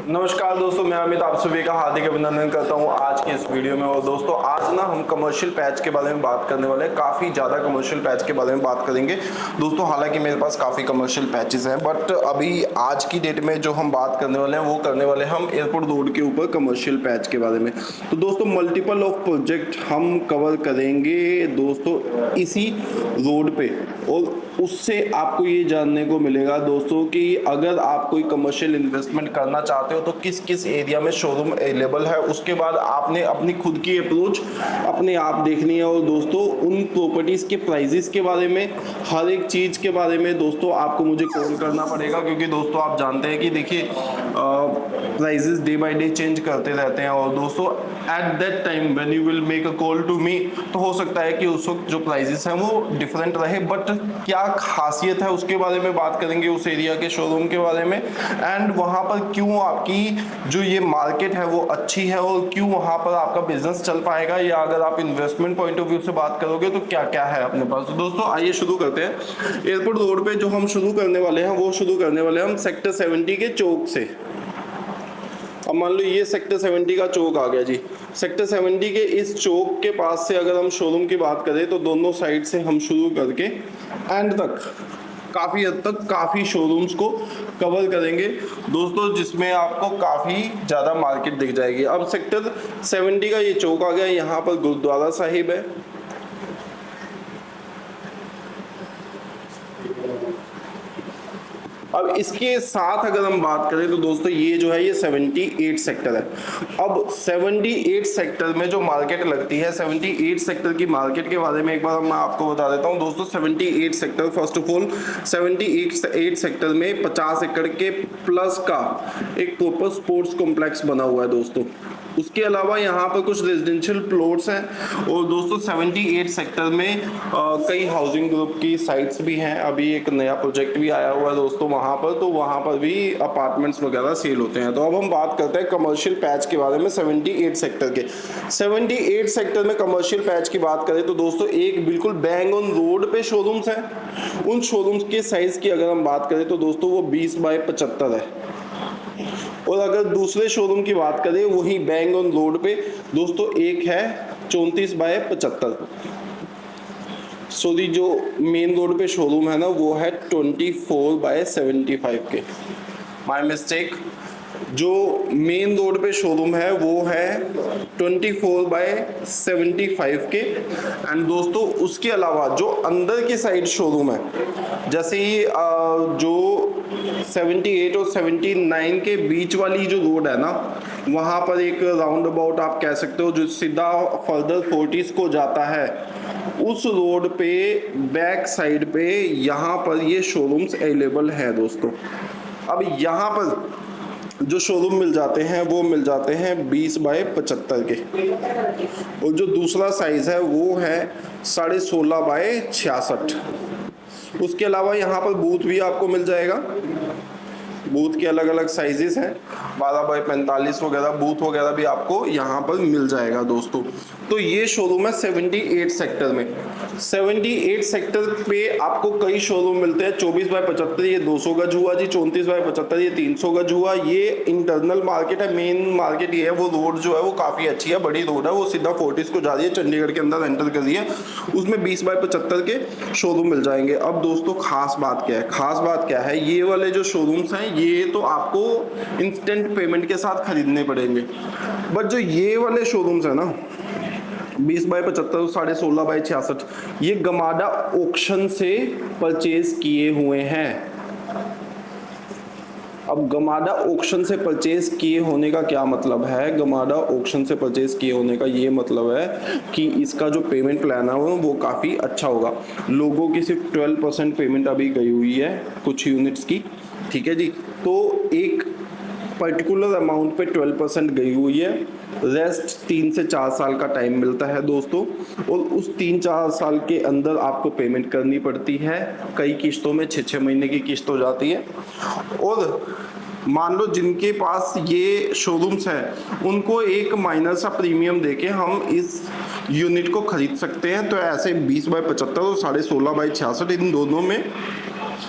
नमस्कार दोस्तों, मैं अमित आप सभी का हार्दिक अभिनंदन करता हूं आज के इस वीडियो में। और दोस्तों आज ना हम कमर्शियल पैच के बारे में बात करने वाले हैं। काफ़ी ज़्यादा कमर्शियल पैच के बारे में बात करेंगे दोस्तों। हालांकि मेरे पास काफ़ी कमर्शियल पैचेस हैं, बट अभी आज की डेट में जो हम बात करने वाले हैं वो करने वाले हैं हम एयरपोर्ट रोड के ऊपर कमर्शियल पैच के बारे में। तो दोस्तों मल्टीपल ऑफ प्रोजेक्ट हम कवर करेंगे दोस्तों इसी रोड पे, और उससे आपको ये जानने को मिलेगा दोस्तों कि अगर आप कोई कमर्शियल इन्वेस्टमेंट करना चाहते हो तो किस किस एरिया में शोरूम अवेलेबल है। उसके बाद आपने अपनी खुद की अप्रोच अपने आप देखनी है, और दोस्तों उन प्रॉपर्टीज़ के प्राइजेस के बारे में, हर एक चीज़ के बारे में दोस्तों आपको मुझे कॉल करना पड़ेगा, क्योंकि दोस्तों आप जानते हैं कि देखिए prices day by day change करते रहते हैं। और दोस्तों at that time when you will make a call to me, तो हो सकता है कि उस वक्त जो प्राइजेस हैं वो डिफरेंट रहे, बट क्या खासियत है उसके बारे में बात करेंगे, उस एरिया के शोरूम के बारे में, एंड वहां पर क्यों आपकी जो ये मार्केट है वो अच्छी है, और क्यों वहां पर आपका बिजनेस चल पाएगा, या अगर आप इन्वेस्टमेंट पॉइंट ऑफ व्यू से बात करोगे तो क्या क्या है अपने पास। तो दोस्तों आइए शुरू करते हैं। एयरपोर्ट रोड पे जो हम शुरू करने वाले हैं वो शुरू करने वाले हैं हम सेक्टर 70 के चौक से। अब मान लो ये सेक्टर 70 का चौक आ गया जी। सेक्टर 70 के इस चौक के पास से अगर हम शोरूम की बात करें तो दोनों साइड से हम शुरू करके एंड तक काफ़ी हद तक काफ़ी शोरूम्स को कवर करेंगे दोस्तों, जिसमें आपको काफ़ी ज़्यादा मार्केट दिख जाएगी। अब सेक्टर 70 का ये चौक आ गया, यहाँ पर गुरुद्वारा साहिब है। अब इसके साथ अगर हम बात करें तो दोस्तों ये जो है ये 78 सेक्टर है। अब 78 सेक्टर में जो मार्केट लगती है, 78 सेक्टर की मार्केट के बारे में एक बार मैं आपको बता देता हूं दोस्तों। 78 sector, first of all 78 sector में 50 एकड़ के प्लस का एक प्रॉपर स्पोर्ट्स कॉम्प्लेक्स बना हुआ है दोस्तों। उसके अलावा यहाँ पर कुछ रेजिडेंशियल प्लॉट्स हैं, और दोस्तों 78 सेक्टर में कई हाउसिंग ग्रुप की साइट्स भी हैं। अभी एक नया प्रोजेक्ट भी आया हुआ है दोस्तों वहाँ पर, तो वहाँ पर भी अपार्टमेंट्स वगैरह सेल होते हैं। तो अब हम बात करते हैं कमर्शियल पैच के बारे में 78 सेक्टर के। 78 सेक्टर में कमर्शियल पैच की बात करें तो दोस्तों एक बिल्कुल बैंग ऑन रोड पे शोरूम्स हैं। उन शोरूम्स के साइज की अगर हम बात करें तो दोस्तों वो 20 बाय 75 है। और अगर दूसरे शोरूम की बात करें वही बैंग ऑन रोड पे दोस्तों एक है 34 बाय 75। सॉरी, जो मेन रोड पे शोरूम है ना वो है 24 बाय 75 के। My mistake. जो मेन रोड पे शोरूम है वो है 24 बाय 75 के। एंड दोस्तों उसके अलावा जो अंदर की साइड शोरूम है, जैसे ही जो 78 और 79 के बीच वाली जो रोड है ना, वहाँ पर एक राउंड अबाउट आप कह सकते हो जो सीधा फर्दर 40s को जाता है, उस रोड पे बैक साइड पे यहाँ पर ये शोरूम्स अवेलेबल है दोस्तों। अब यहाँ पर जो शोरूम मिल जाते हैं वो मिल जाते हैं 20 बाय 75 के, और जो दूसरा साइज है वो है 16.5 बाय 66। उसके अलावा यहाँ पर बूथ भी आपको मिल जाएगा। बूथ के अलग अलग साइजेस हैं, 12 बाय 45 वगैरह बूथ वगैरह भी आपको यहाँ पर मिल जाएगा दोस्तों। तो ये शोरूम है 78 सेक्टर में। 78 सेक्टर पे आपको कई शोरूम मिलते हैं। 24 बाय 75 ये 200 गज हुआ जी, 34 बाय 75 ये 300 गज हुआ। ये इंटरनल मार्केट है, मेन मार्केट ये है। वो रोड जो है वो काफ़ी अच्छी है, बड़ी रोड है, वो सीधा 40s को जा रही है, चंडीगढ़ के अंदर एंटर कर रही है। उसमें 20 बाय 75 के शोरूम मिल जाएंगे। अब दोस्तों खास बात क्या है, खास बात क्या है, ये वाले जो शोरूम्स हैं ये तो आपको इंस्टेंट पेमेंट के साथ खरीदने पड़ेंगे, बट जो ये वाले शोरूम्स है ना 20 बाय 75, 16.5 बाय 66, ये गमाडा ऑक्शन से परचेज किए हुए हैं। अब गमाडा ऑक्शन से परचेज किए होने का क्या मतलब है? गमाडा ऑक्शन से परचेज किए होने का ये मतलब है कि इसका जो पेमेंट प्लान है वो काफ़ी अच्छा होगा। लोगों की सिर्फ 12% पेमेंट अभी गई हुई है कुछ यूनिट्स की, ठीक है जी। तो एक पर्टिकुलर अमाउंट पे 12% गई हुई है, रेस्ट 3 से 4 साल का टाइम मिलता है दोस्तों, और उस 3-4 साल के अंदर आपको पेमेंट करनी पड़ती है। कई किस्तों में 6-6 महीने की किस्त हो जाती है। और मान लो जिनके पास ये शोरूम्स हैं उनको एक माइनर सा प्रीमियम देके हम इस यूनिट को खरीद सकते हैं। तो ऐसे 20 बाय 75 और 16.5 बाय 66 इन दोनों में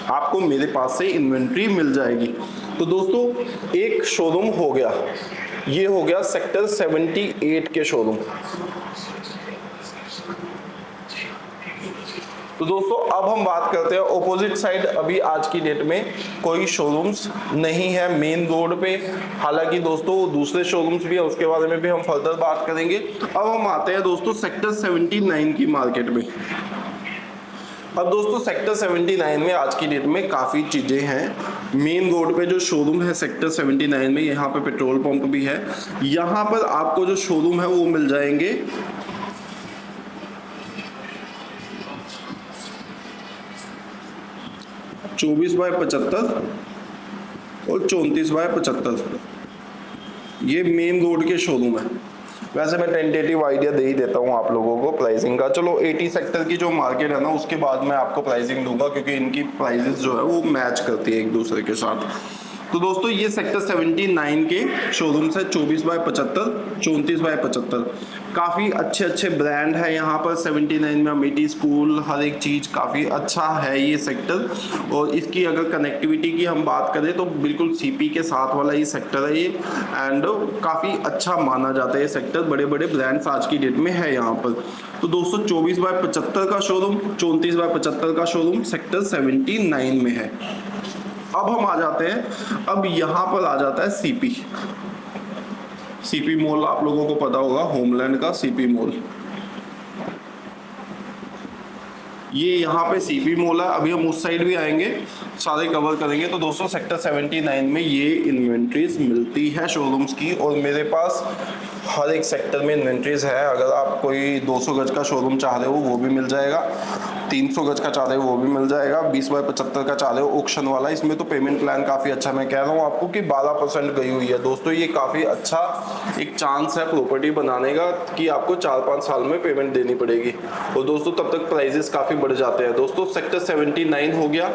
आपको मेरे पास से इन्वेंट्री मिल जाएगी। तो दोस्तों एक शोरूम हो गया, ये हो गया सेक्टर 78 के शोरूम। तो दोस्तों अब हम बात करते हैं ऑपोजिट साइड। अभी आज की डेट में कोई शोरूम्स नहीं है मेन रोड पे, हालांकि दोस्तों दूसरे शोरूम्स भी है, उसके बारे में भी हम फर्दर बात करेंगे। अब हम आते हैं दोस्तों सेक्टर 79 की मार्केट में। अब दोस्तों सेक्टर 79 में आज की डेट में काफ़ी चीज़ें हैं। मेन रोड पे जो शोरूम है सेक्टर 79 में, यहाँ पे पेट्रोल पंप भी है। यहाँ पर आपको जो शोरूम है वो मिल जाएंगे 24/75 और 34/75। ये मेन रोड के शोरूम है। वैसे मैं टेंटेटिव आइडिया दे ही देता हूँ आप लोगों को प्राइसिंग का। चलो 80 सेक्टर की जो मार्केट है ना, उसके बाद मैं आपको प्राइसिंग दूंगा, क्योंकि इनकी प्राइसेस जो है वो मैच करती है एक दूसरे के साथ। तो दोस्तों ये सेक्टर 79 के शोरूम्स है, 24/75, 34/75। काफ़ी अच्छे अच्छे ब्रांड है यहाँ पर 79 में। अमेटी स्कूल, हर एक चीज़ काफ़ी अच्छा है ये सेक्टर। और इसकी अगर कनेक्टिविटी की हम बात करें तो बिल्कुल सीपी के साथ वाला ये सेक्टर है ये, एंड काफ़ी अच्छा माना जाता है ये सेक्टर। बड़े बड़े ब्रांड्स आज की डेट में है यहाँ पर। तो दोस्तों 24/75 का शोरूम, 34/75 का शोरूम सेक्टर 79 में है। अब हम आ जाते हैं, अब यहाँ पर आ जाता है सीपी मॉल। आप लोगों को पता होगा होमलैंड का सीपी मॉल, ये यहाँ पे सीपी मॉल है। अभी हम उस साइड भी आएंगे, सारे कवर करेंगे। तो दोस्तों सेक्टर 79 में ये इन्वेंट्रीज मिलती है शोरूम्स की, और मेरे पास हर एक सेक्टर में इन्वेंट्रीज है। अगर आप कोई 200 गज का शोरूम चाह रहे हो वो भी मिल जाएगा, 300 गज का चाह रहे हो वो भी मिल जाएगा, 20/75 का चाह रहे हो ऑक्शन वाला। इसमें तो पेमेंट प्लान काफ़ी अच्छा, मैं कह रहा हूँ आपको कि 12% गई हुई है। दोस्तों ये काफ़ी अच्छा एक चांस है प्रॉपर्टी बनाने का, कि आपको 4-5 साल में पेमेंट देनी पड़ेगी, और दोस्तों तब तक प्राइजेस काफ़ी बढ़ जाते हैं। दोस्तों सेक्टर 79 हो गया,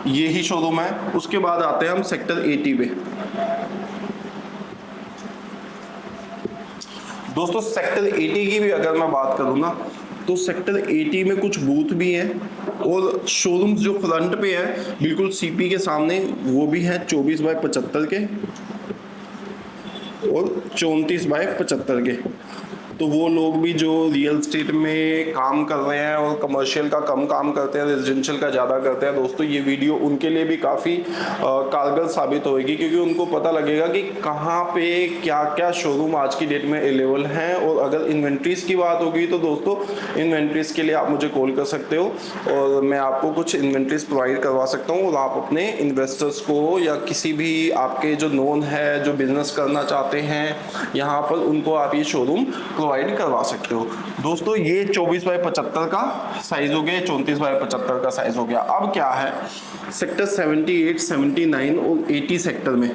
ये ही शोरूम है। उसके बाद आते हैं हम सेक्टर 80 पे। दोस्तों सेक्टर 80 की भी अगर मैं बात करूँ ना, तो सेक्टर 80 में कुछ बूथ भी हैं, और शोरूम्स जो फ्रंट पे है बिल्कुल सीपी के सामने, वो भी हैं 24/75 के और 34/75 के। तो वो लोग भी जो रियल एस्टेट में काम कर रहे हैं और कमर्शियल का कम काम करते हैं, रेजिडेंशियल का ज़्यादा करते हैं, दोस्तों ये वीडियो उनके लिए भी काफ़ी कारगर साबित होगी, क्योंकि उनको पता लगेगा कि कहाँ पे क्या क्या शोरूम आज की डेट में अवेलेबल हैं। और अगर इन्वेंट्रीज़ की बात होगी तो दोस्तों इन्वेंट्रीज़ के लिए आप मुझे कॉल कर सकते हो, और मैं आपको कुछ इन्वेंट्रीज़ प्रोवाइड करवा सकता हूँ, और आप अपने इन्वेस्टर्स को या किसी भी आपके जो नोन है जो बिजनेस करना चाहते हैं यहाँ पर, उनको आप ये शोरूम प्रोवाइड करवा सकते हो। दोस्तों ये 24/75 का साइज हो गया, 34/75 का साइज हो गया। अब क्या है, सेक्टर 78, 79 और 80 सेक्टर में,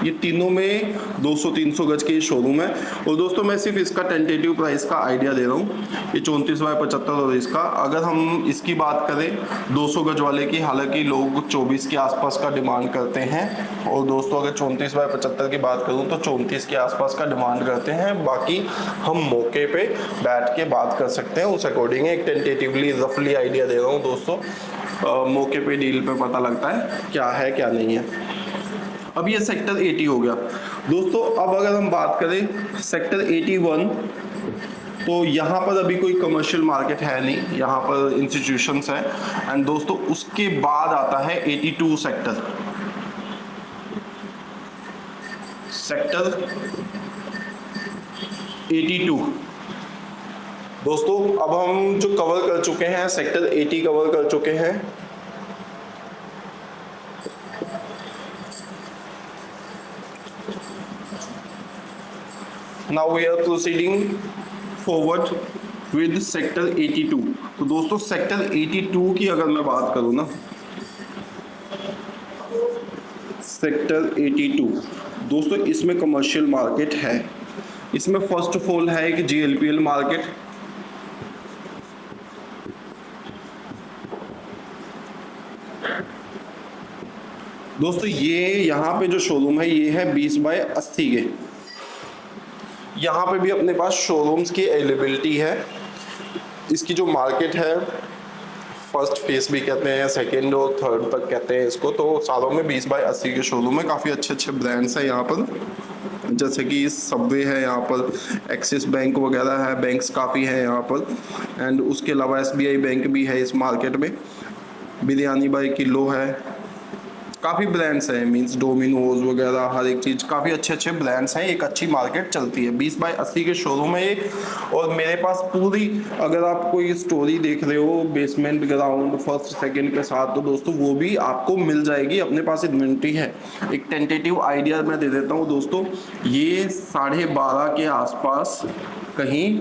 ये तीनों में 200-300 गज के शोरूम है। और दोस्तों मैं सिर्फ इसका टेंटेटिव प्राइस का आइडिया दे रहा हूँ, ये 34/75 और इसका। अगर हम इसकी बात करें 200 गज वाले की, हालांकि लोग 24 के आसपास का डिमांड करते हैं, और दोस्तों अगर 34/75 की बात करूँ तो 34 के आसपास का डिमांड करते हैं। बाकी हम मौके पे बैठ के बात कर सकते हैं, उस अकॉर्डिंग एक टेंटेटिवली रफली आइडिया दे रहा हूँ दोस्तों। मौके पे डील पे पता लगता है क्या नहीं है। अब ये सेक्टर 80 हो गया। दोस्तों अब अगर हम बात करें सेक्टर 81, तो यहाँ पर अभी कोई कमर्शियल मार्केट है नहीं, यहाँ पर इंस्टीट्यूशंस हैं। एंड दोस्तों उसके बाद आता है 82 सेक्टर। सेक्टर 82 दोस्तों अब हम जो कवर कर चुके हैं, सेक्टर 80 कवर कर चुके हैं। Now we are proceeding forward with sector 82। तो दोस्तों सेक्टर 82 की अगर मैं बात करूं ना, सेक्टर 82 दोस्तों इसमें कमर्शियल मार्केट है। इसमें फर्स्ट ऑफ ऑल है कि GLPL मार्केट, दोस्तों ये यहाँ पे जो शोरूम है ये है 20/80 के। यहाँ पे भी अपने पास शोरूम्स की अवेलेबिलिटी है। इसकी जो मार्केट है फर्स्ट फेस भी कहते हैं, सेकंड और थर्ड तक कहते हैं इसको। तो सालों में 20/80 के शोरूम में काफ़ी अच्छे अच्छे ब्रांड्स हैं यहाँ पर, जैसे कि सबवे है यहाँ पर, एक्सिस बैंक वगैरह है, बैंक्स काफ़ी है यहाँ पर। एंड उसके अलावा SBI बैंक भी है इस मार्केट में, बिरयानी बाई किलो है, काफ़ी ब्रांड्स हैं, मींस डोमिनोज वगैरह हर एक चीज़, काफ़ी अच्छे अच्छे ब्रांड्स हैं। एक अच्छी मार्केट चलती है, 20/80 के शोरूम है ये। और मेरे पास पूरी, अगर आप कोई स्टोरी देख रहे हो बेसमेंट ग्राउंड फर्स्ट सेकंड के साथ, तो दोस्तों वो भी आपको मिल जाएगी, अपने पास इन्वेंट्री है। एक टेंटेटिव आइडिया मैं दे देता हूँ दोस्तों, ये 12:30 के आसपास कहीं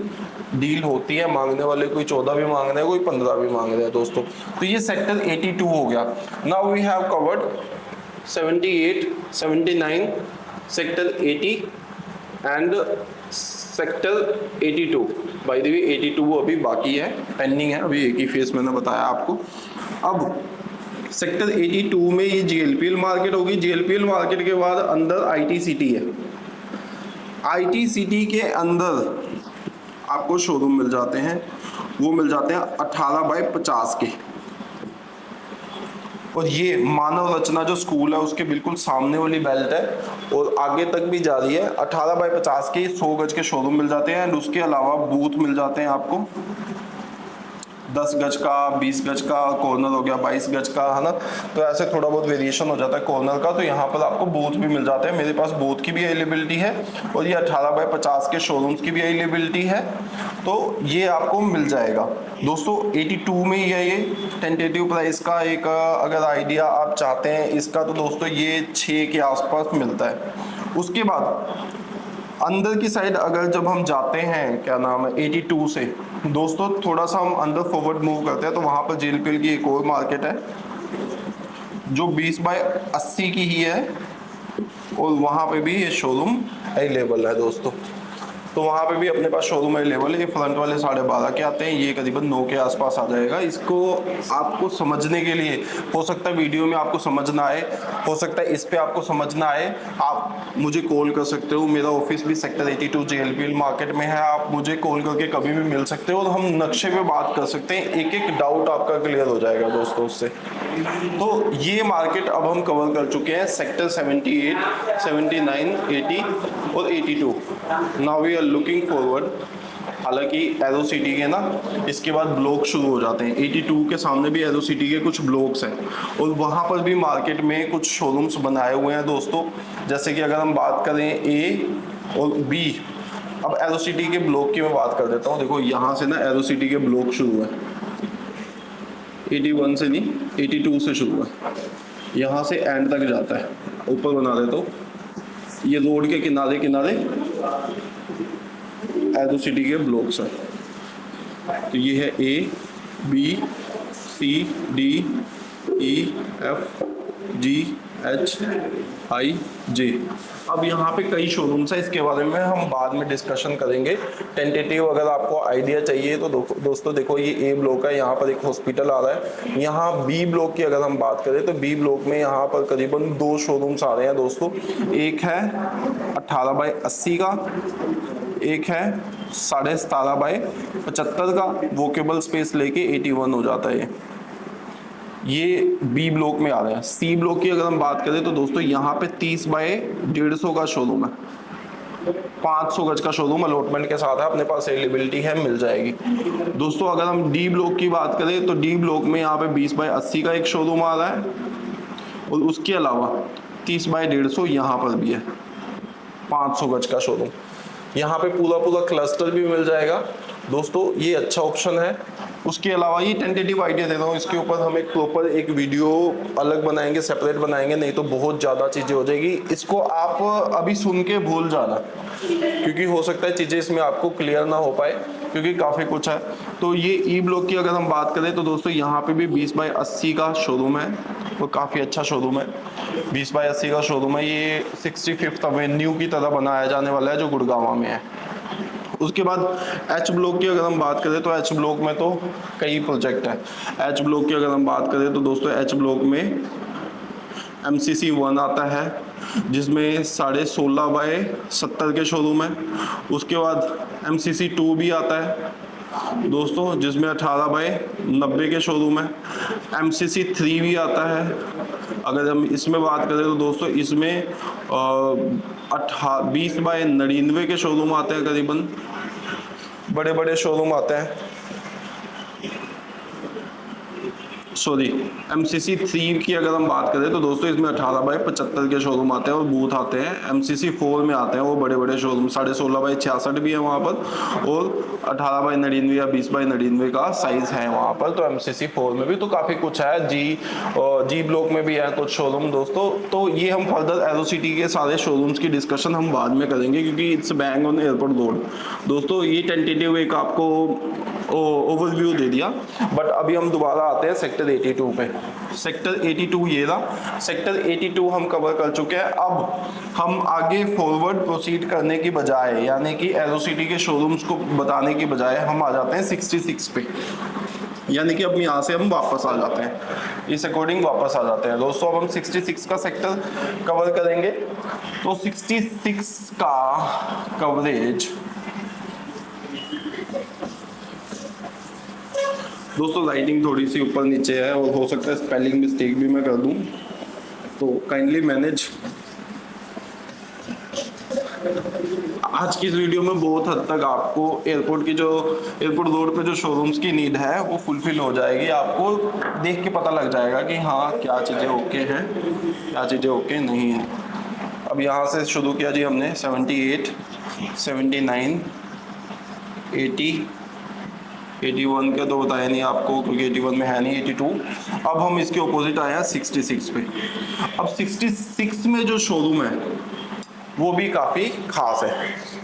डील होती है, मांगने वाले कोई 14 भी मांग रहे हैं, कोई 15 भी मांग रहे हैं दोस्तों। तो ये सेक्टर 82 हो गया। Now we have covered 78, 79, sector 80 and sector 82। By the way 82 अभी बाकी है, पेंडिंग है, अभी एक ही फेस मैंने बताया आपको। अब सेक्टर 82 में ये GLPL मार्केट होगी। GLPL मार्केट के बाद अंदर ITCT है। ITCT के अंदर आपको शोरूम मिल जाते हैं, वो मिल जाते हैं 18/50 के। और ये मानव रचना जो स्कूल है उसके बिल्कुल सामने वाली बेल्ट है और आगे तक भी जा रही है। 18/50 के 100 गज के शोरूम मिल जाते हैं। एंड उसके अलावा बूथ मिल जाते हैं आपको 10 गज का, 20 गज का, कॉर्नर हो गया 22 गज का, है ना। तो ऐसे थोड़ा बहुत वेरिएशन हो जाता है कॉर्नर का। तो यहाँ पर आपको बूथ भी मिल जाते हैं। मेरे पास बूथ की भी अवेलेबिलिटी है और ये 18/50 के शोरूम्स की भी अवेलेबिलिटी है, तो ये आपको मिल जाएगा दोस्तों। 82 में ही है ये। टेंटेटिव प्राइस का एक अगर आइडिया आप चाहते हैं इसका, तो दोस्तों ये 6 के आसपास मिलता है। उसके बाद अंदर की साइड अगर जब हम जाते हैं, क्या नाम है, 82 से दोस्तों थोड़ा सा हम अंदर फॉरवर्ड मूव करते हैं, तो वहाँ पर GLPL की एक और मार्केट है जो 20/80 की ही है और वहाँ पे भी ये शोरूम अवेलेबल है दोस्तों। तो वहाँ पे भी अपने पास शोरूम अवेलेबल है। ये फ्रंट वाले 12:30 के आते हैं, ये करीबन 9 के आसपास आ जाएगा। इसको आपको समझने के लिए हो सकता है वीडियो में आपको समझ ना आए, हो सकता है इस पे आपको समझ ना आए, आप मुझे कॉल कर सकते हो। मेरा ऑफिस भी सेक्टर 82 GLPL मार्केट में है। आप मुझे कॉल करके कभी भी मिल सकते हो और हम नक्शे पे बात कर सकते हैं। एक एक डाउट आपका क्लियर हो जाएगा दोस्तों उससे। तो ये मार्केट अब हम कवर कर चुके हैं, सेक्टर 78, 79, 80 और 82। Now we are looking forward. हालांकि एरो सिटी के ना इसके बाद ब्लॉक शुरू हो जाते हैं। 82 के सामने भी एरो सिटी के कुछ ब्लॉक्स हैं और वहाँ पर भी मार्केट में कुछ शोरूम्स बनाए हुए हैं दोस्तों। जैसे कि अगर हम बात करें A और B, अब एरो सिटी के ब्लॉक की मैं बात कर देता हूँ। देखो यहाँ से ना एरो सिटी के ब्लॉक शुरू है, 81 से नहीं 82 से शुरू है, यहाँ से एंड तक जाता है। ऊपर बना देता हूँ, ये रोड के किनारे किनारे एरो सिटी के ब्लॉक्स हैं। तो ये है A, B, C, D, E, F, G, H, I, J। अब यहाँ पे कई शोरूम्स हैं, इसके बारे में हम बाद में डिस्कशन करेंगे। टेंटेटिव अगर आपको आइडिया चाहिए तो दोस्तों देखो ये A ब्लॉक है, यहाँ पर एक हॉस्पिटल आ रहा है। यहाँ B ब्लॉक की अगर हम बात करें तो B ब्लॉक में यहाँ पर करीबन 2 शोरूम्स आ रहे हैं दोस्तों। एक है 18/80 का, एक है 17.5/75 का। वोकेबल स्पेस लेके 81 हो जाता है ये B ब्लॉक में आ रहा है। C ब्लॉक की अगर हम बात करें तो दोस्तों यहाँ पे 30/150 का शोरूम है, 500 गज का शोरूम अलॉटमेंट के साथ है, अपने पास अवेलेबिलिटी है, मिल जाएगी दोस्तों। अगर हम D ब्लॉक की बात करें तो D ब्लॉक में यहाँ पे 20/80 का एक शोरूम आ रहा है और उसके अलावा 30/150 यहाँ पर भी है, 500 गज का शोरूम। यहाँ पे पूरा क्लस्टर भी मिल जाएगा दोस्तों, ये अच्छा ऑप्शन है। उसके अलावा ये टेंटेटिव आइडिया दे रहा हूँ, इसके ऊपर हम एक प्रॉपर एक वीडियो अलग बनाएंगे, सेपरेट बनाएंगे, नहीं तो बहुत ज़्यादा चीज़ें हो जाएगी। इसको आप अभी सुन के भूल जाना, क्योंकि हो सकता है चीज़ें इसमें आपको क्लियर ना हो पाए, क्योंकि काफ़ी कुछ है। तो ये E ब्लॉक की अगर हम बात करें तो दोस्तों यहाँ पे भी 20/80 का शोरूम है और काफ़ी अच्छा शोरूम है। 20/80 का शोरूम है, ये 65th एवेन्यू की तरह बनाया जाने वाला है जो गुड़गांव में है। उसके बाद H ब्लॉक की अगर हम बात करें तो H ब्लॉक में तो कई प्रोजेक्ट हैं। H ब्लॉक की अगर हम बात करें तो दोस्तों H ब्लॉक में MCC 1 आता है जिसमें 16.5/70 के शोरूम है। उसके बाद MCC 2 भी आता है दोस्तों, जिसमें 18/90 के शोरूम है। MCC 3 भी आता है। अगर हम इसमें बात करें तो दोस्तों इसमें 20/99 के शोरूम आते हैं, करीबन बड़े बड़े शोरूम आते हैं। सॉरी, MCC 3 की अगर हम बात करें तो दोस्तों इसमें 18/75 के शोरूम आते हैं और बूथ आते हैं। MCC 4 में आते हैं वो बड़े बड़े शोरूम, 16.5/66 भी है वहाँ पर, और 18/99 या 20/99 का साइज है वहाँ पर। तो MCC 4 में भी तो काफ़ी कुछ है। जी ब्लॉक में भी है कुछ शोरूम दोस्तों। तो ये हम फर्दर एरोसिटी के सारे शोरूम्स की डिस्कशन हम बाद में करेंगे, क्योंकि it's bang on airport road. दोस्तों ये टेंटेटिव एक आपको ओवरव्यू दे दिया, बट अभी हम दोबारा आते हैं सेक्टर 82 पे। सेक्टर 82 ये रहा। सेक्टर 82 हम कवर कर चुके हैं। अब हम आगे फॉरवर्ड प्रोसीड करने की बजाय, यानी कि एरोसिटी के शोरूम्स को बताने की बजाय, हम आ जाते हैं 66 पे। यानी कि अब यहाँ से हम वापस आ जाते हैं, इस अकॉर्डिंग वापस आ जाते हैं दोस्तों। अब हम 66 का सेक्टर कवर करेंगे। तो 66 का कवरेज दोस्तों, राइटिंग थोड़ी सी ऊपर नीचे है और हो सकता है स्पेलिंग मिस्टेक भी मैं कर दूं, तो काइंडली मैनेज। आज की इस वीडियो में बहुत हद तक आपको एयरपोर्ट रोड पे जो शोरूम्स की नीड है वो फुलफिल हो जाएगी। आपको देख के पता लग जाएगा कि हाँ क्या चीज़ें ओके हैं, क्या चीज़ें ओके नहीं हैं। अब यहाँ से शुरू किया जी हमने 78, 79, 80, 81 का तो बताया नहीं आपको, क्योंकि 81 में है नहीं। 82। अब हम इसके ऑपोजिट आए हैं 66 पे। अब 66 में जो शोरूम है वो भी काफ़ी खास है।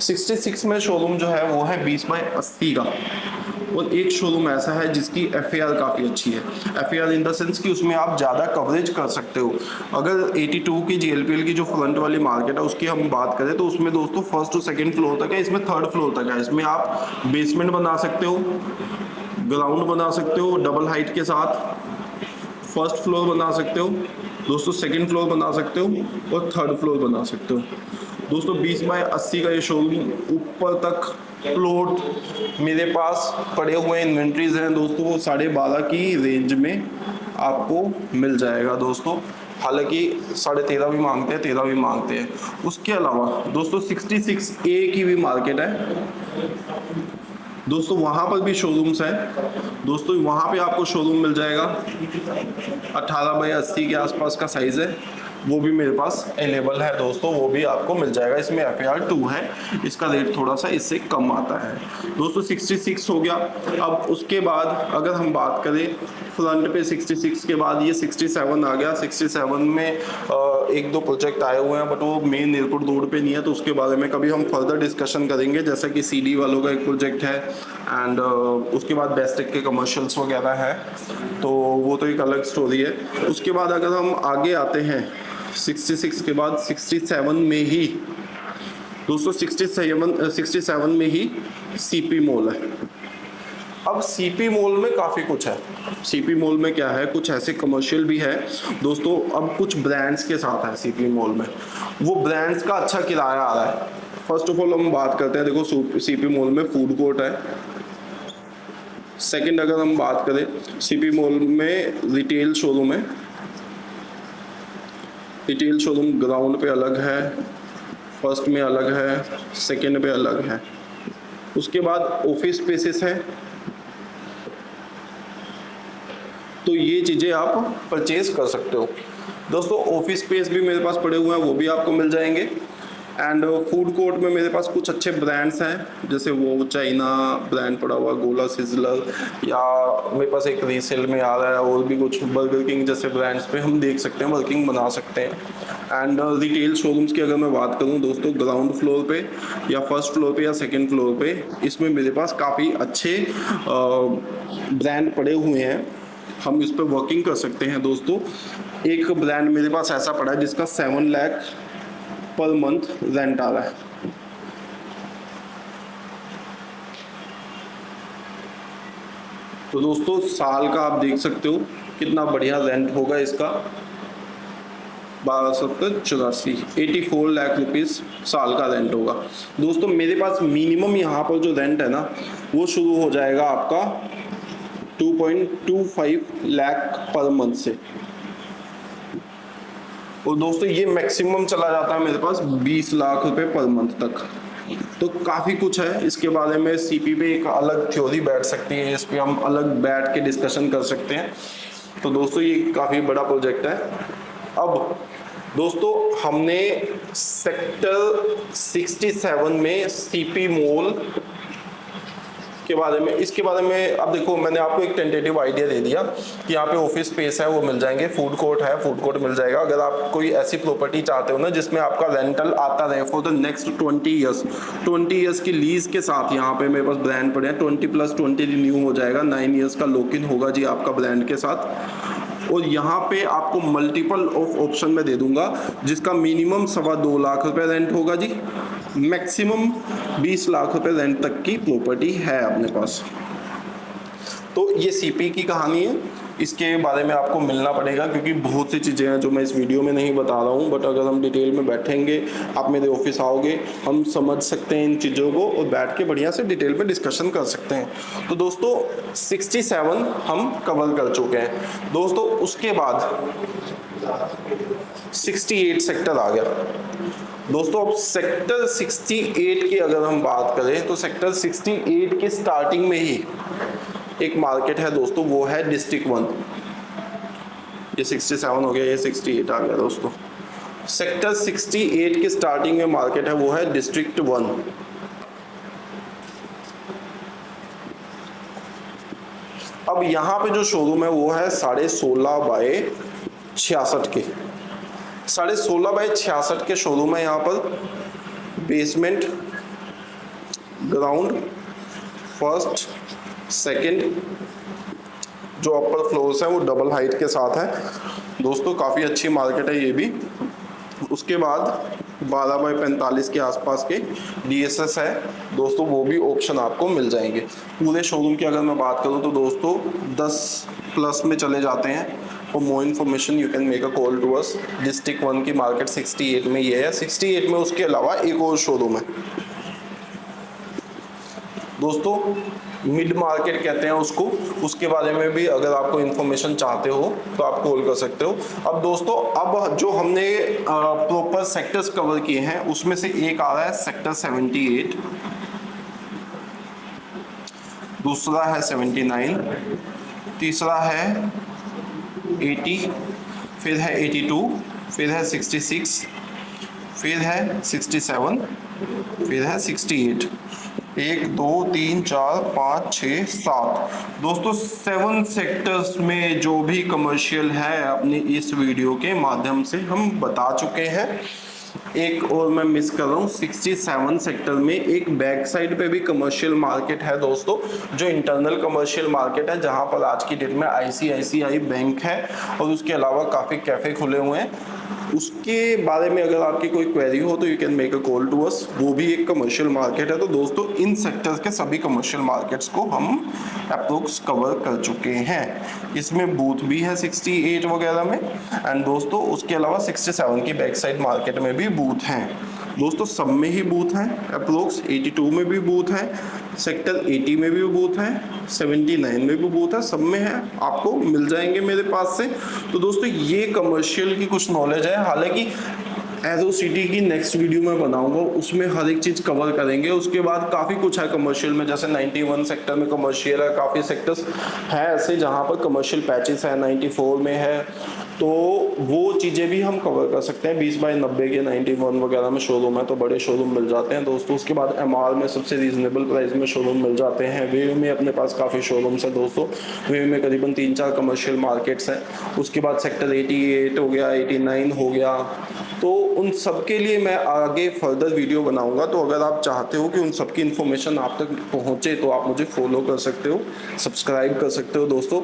66 में शोरूम जो है वो है 20/80 का, और एक शोरूम ऐसा है जिसकी FAR काफ़ी अच्छी है। FAR इन द सेंस कि उसमें आप ज़्यादा कवरेज कर सकते हो। अगर 82 की GLPL की जो फ्रंट वाली मार्केट है उसकी हम बात करें तो उसमें दोस्तों फर्स्ट टू सेकंड फ्लोर तक है, इसमें थर्ड फ्लोर तक है। इसमें आप बेसमेंट बना सकते हो, ग्राउंड बना सकते हो डबल हाइट के साथ, फर्स्ट फ्लोर बना सकते हो दोस्तों, सेकंड फ्लोर बना सकते हो और थर्ड फ्लोर बना सकते हो दोस्तों। 20/80 का ये शोरूम, ऊपर तक प्लॉट मेरे पास पड़े हुए इन्वेंट्रीज हैं दोस्तों, वो 12.5 की रेंज में आपको मिल जाएगा दोस्तों। हालांकि 13.5 भी मांगते हैं, 13 भी मांगते हैं। उसके अलावा दोस्तों 66A की भी मार्केट है दोस्तों, वहाँ पर भी शोरूम्स हैं दोस्तों। वहाँ पे आपको शोरूम मिल जाएगा, 18/80 के आसपास का साइज़ है, वो भी मेरे पास अवेलेबल है दोस्तों, वो भी आपको मिल जाएगा। इसमें FAR 2 है, इसका रेट थोड़ा सा इससे कम आता है दोस्तों। 66 हो गया। अब उसके बाद अगर हम बात करें फ्रंट पे 66 के बाद ये 67 आ गया। 67 में एक दो प्रोजेक्ट आए हुए हैं, बट वो मेन एयरपोर्ट रोड पे नहीं है, तो उसके बारे में कभी हम फर्दर डिस्कशन करेंगे। जैसा कि CD वालों का एक प्रोजेक्ट है, एंड उसके बाद बेस्टेक के कमर्शियल्स वगैरह है, तो वो तो एक अलग स्टोरी है। उसके बाद अगर हम आगे आते हैं 66 के बाद 67 में ही दोस्तों, 67 में ही CP मॉल है। अब CP मॉल में काफ़ी कुछ है। CP मॉल में क्या है, कुछ ऐसे कमर्शियल भी है दोस्तों। अब कुछ ब्रांड्स के साथ है CP मॉल में, वो ब्रांड्स का अच्छा किराया आ रहा है। फर्स्ट ऑफ ऑल हम बात करते हैं, देखो CP मॉल में फूड कोर्ट है। सेकंड अगर हम बात करें, CP मॉल में रिटेल शोरूम है। रिटेल शोरूम ग्राउंड पे अलग है, फर्स्ट में अलग है, सेकंड पे अलग है। उसके बाद ऑफिस स्पेसेस है, तो ये चीज़ें आप परचेज कर सकते हो दोस्तों। ऑफिस स्पेस भी मेरे पास पड़े हुए हैं, वो भी आपको मिल जाएंगे। एंड फूड कोर्ट में मेरे पास कुछ अच्छे ब्रांड्स हैं, जैसे वो चाइना ब्रांड पड़ा हुआ, गोला सिजलर, या मेरे पास एक रीसेल में आ रहा है, और भी कुछ बर्गर किंग जैसे ब्रांड्स पे हम देख सकते हैं, वर्किंग बना सकते हैं। एंड रिटेल शोरूम्स की अगर मैं बात करूं दोस्तों, ग्राउंड फ्लोर पे या फर्स्ट फ्लोर पे या सेकेंड फ्लोर पे, इसमें मेरे पास काफ़ी अच्छे ब्रांड पड़े हुए हैं, हम इस पर वर्किंग कर सकते हैं दोस्तों। एक ब्रांड मेरे पास ऐसा पड़ा है जिसका 7 लाख पर मंथ रेंट आ रहा है। तो दोस्तों साल का आप देख सकते हो कितना बढ़िया रेंट होगा इसका। 1284, 84 लाख रुपीस साल का रेंट होगा। दोस्तों मेरे पास मिनिमम यहाँ पर जो रेंट है ना वो शुरू हो जाएगा आपका 2.25 लाख पर मंथ से, और दोस्तों ये मैक्सिमम चला जाता है मेरे पास 20 लाख रुपए पर मंथ तक। तो काफ़ी कुछ है इसके बारे में, सीपी पे एक अलग थ्योरी बैठ सकती है, इस पर हम अलग बैठ के डिस्कशन कर सकते हैं। तो दोस्तों ये काफ़ी बड़ा प्रोजेक्ट है। अब दोस्तों हमने सेक्टर 67 में सीपी मॉल के बारे में, इसके बारे में अब देखो मैंने आपको एक टेंटेटिव आइडिया दे दिया कि यहाँ पे ऑफिस स्पेस है वो मिल जाएंगे, फूड कोर्ट है, फूड कोर्ट मिल जाएगा। अगर आप कोई ऐसी प्रॉपर्टी चाहते हो ना जिसमें आपका रेंटल आता रहे फॉर द नेक्स्ट 20 ईयर्स की लीज के साथ, यहाँ पे मेरे पास ब्रांड पड़े हैं 20+20 रिन्यू हो जाएगा, 9 ईयर्स का लॉक इन होगा जी आपका ब्रांड के साथ। और यहाँ पे आपको मल्टीपल ऑफ ऑप्शन में दे दूंगा जिसका मिनिमम 2.25 लाख रुपए रेंट होगा जी, मैक्सिमम 20 लाख रुपए रेंट तक की प्रॉपर्टी है अपने पास। तो ये सीपी की कहानी है, इसके बारे में आपको मिलना पड़ेगा क्योंकि बहुत सी चीज़ें हैं जो मैं इस वीडियो में नहीं बता रहा हूँ, बट अगर हम डिटेल में बैठेंगे, आप मेरे ऑफिस आओगे, हम समझ सकते हैं इन चीज़ों को और बैठ के बढ़िया से डिटेल पे डिस्कशन कर सकते हैं। तो दोस्तों 67 हम कवर कर चुके हैं। दोस्तों उसके बाद 68 सेक्टर आ गया। दोस्तों अब सेक्टर 68 की अगर हम बात करें तो सेक्टर 68 के स्टार्टिंग में ही एक मार्केट है दोस्तों, वो है डिस्ट्रिक्ट 1। ये 67 हो गया, ये 68 आ गया दोस्तों। सेक्टर 68 के स्टार्टिंग में मार्केट है वो है डिस्ट्रिक्ट 1। अब यहाँ पे जो शोरूम है वो है 16.5 बाय 66 के, 16.5 बाय 66 के शोरूम है। यहाँ पर बेसमेंट, ग्राउंड, फर्स्ट, सेकंड, जो अपर फ्लोर्स है वो डबल हाइट के साथ है दोस्तों, काफ़ी अच्छी मार्केट है ये भी। उसके बाद 12 बाय 45 के आसपास के DSS है दोस्तों, वो भी ऑप्शन आपको मिल जाएंगे। पूरे शोरूम की अगर मैं बात करूं तो दोस्तों 10+ में चले जाते हैं। For more information you can make a call to us. District 1 की मार्केट 68 में ये है, 68 में उसके अलावा एक और शोरूम है दोस्तों, मिड मार्केट कहते हैं उसको, उसके बारे में भी अगर आपको इन्फॉर्मेशन चाहते हो तो आप कॉल कर सकते हो। अब दोस्तों अब जो हमने प्रॉपर सेक्टर्स कवर किए हैं उसमें से एक आ रहा है सेक्टर 78, दूसरा है 79, तीसरा है 80, फिर है 82, फिर है 66, फिर है 67, फिर है 68। 1 2 3 4 5 6 7 दोस्तों 7 सेक्टर्स में जो भी कमर्शियल है अपनी इस वीडियो के माध्यम से हम बता चुके हैं। एक और मैं मिस कर रहा हूँ, 67 सेक्टर में एक बैक साइड पे भी कमर्शियल मार्केट है दोस्तों, जो इंटरनल कमर्शियल मार्केट है, जहां पर आज की डेट में ICICI बैंक है और उसके अलावा काफ़ी कैफ़े खुले हुए हैं। उसके बारे में अगर आपकी कोई क्वेरी हो तो you can make a call to us, वो भी एक कमर्शियल मार्केट है। तो दोस्तों इन सेक्टर्स के सभी कमर्शियल मार्केट्स को हम अप्रोक्स कवर कर चुके हैं। इसमें बूथ भी है 68 वगैरह में, एंड दोस्तों उसके अलावा 67 की बैक साइड मार्केट में भी बूथ हैं दोस्तों, सब में ही बूथ हैं। अप्रोक्स 82 में भी बूथ है, सेक्टर 80 में भी बूथ है, 79 में भी बूथ है, सब में है, आपको मिल जाएंगे मेरे पास से। तो दोस्तों ये कमर्शियल की कुछ नॉलेज है, हालांकि एरो सिटी की नेक्स्ट वीडियो में बनाऊंगा, उसमें हर एक चीज़ कवर करेंगे। उसके बाद काफ़ी कुछ है कमर्शियल में, जैसे 91 सेक्टर में कमर्शियल है, काफ़ी सेक्टर्स हैं ऐसे जहाँ पर कमर्शियल पैचेस है, 94 में है, तो वो चीज़ें भी हम कवर कर सकते हैं। 20 बाय 90 के 91 वगैरह में शोरूम है तो बड़े शोरूम मिल जाते हैं दोस्तों। उसके बाद MR में सबसे रीजनेबल प्राइस में शोरूम मिल जाते हैं। वेव में अपने पास काफ़ी शोरूम्स है दोस्तों, वेव में करीबन 3-4 कमर्शियल मार्केट्स हैं। उसके बाद सेक्टर 88 हो गया, 89 हो गया, तो उन सब के लिए मैं आगे फर्दर वीडियो बनाऊंगा। तो अगर आप चाहते हो कि उन सब की इन्फॉर्मेशन आप तक पहुंचे तो आप मुझे फॉलो कर सकते हो, सब्सक्राइब कर सकते हो दोस्तों।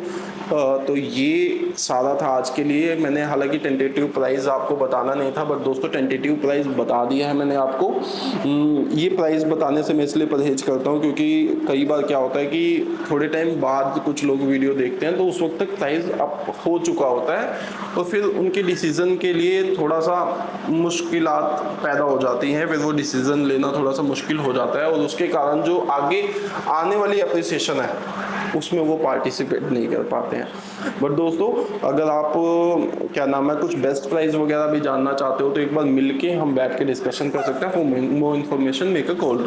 तो ये सारा था आज के लिए। मैंने हालांकि टेंटेटिव प्राइस आपको बताना नहीं था, बट दोस्तों टेंटेटिव प्राइस बता दिया है मैंने आपको। ये प्राइस बताने से मैं इसलिए परहेज करता हूँ क्योंकि कई बार क्या होता है कि थोड़े टाइम बाद कुछ लोग वीडियो देखते हैं तो उस वक्त तक प्राइस अप हो चुका होता है और फिर उनके डिसीज़न के लिए थोड़ा सा मुश्किलात पैदा हो जाती हैं, फिर वो डिसीज़न लेना थोड़ा सा मुश्किल हो जाता है और उसके कारण जो आगे आने वाली अप्रिसिएशन है उसमें वो पार्टिसिपेट नहीं कर पाते हैं। बट दोस्तों अगर आप क्या नाम है कुछ बेस्ट प्राइस वगैरह भी जानना चाहते हो तो एक बार मिलके हम बैठ के डिस्कशन कर सकते हैं। For more information make a call.